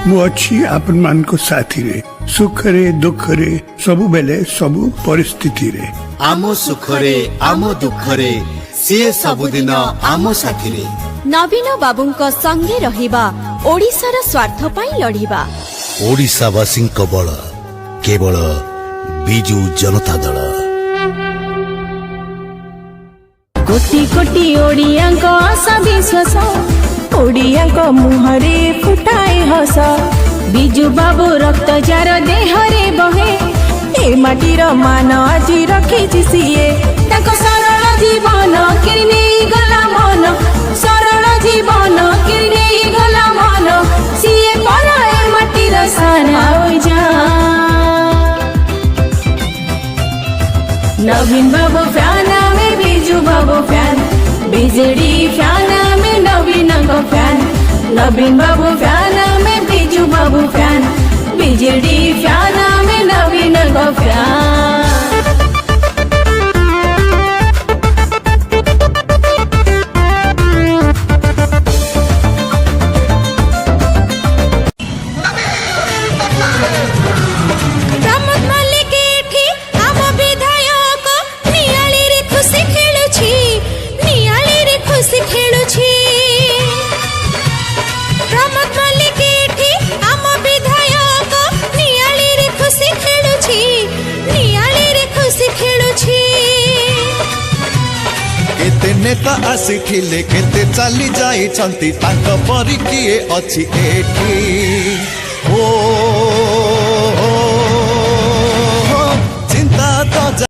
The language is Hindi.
मु अच्छी आपन मान को साथी रे सुख रे दुख रे सबु बेले सबु परिस्थिति रे आमो सुख रे आमो दुख रे सिए सबुदिन आमो साथी रे नवीन बाबूंको संगे रहिबा ओडिशार स्वार्थ पई लढिबा ओडिशावासी बल केवल बिजु जनता दल कोटि कोटि ओडिया को आशा विश्वास ओडिया को मुहरे फुटाए हस बिजु बाबू रक्त जार देहरे बहे ए माटीर मान आज रखी सीए सरल जीवन किरने गला मन सरल जीवन किरने गला मन सीए पर ए माटीर सारा जा नवीन बाबू फैन में बिजु बाबू फैन बीजेडी फैन में नवीन को फैन नवीन बाबू फैन में बिजु बाबू फैन बीजेडी फैन में नवीन को फैन नेता आसिथिले केते चली जाई छंती तांको परी किए अछि एठी ओ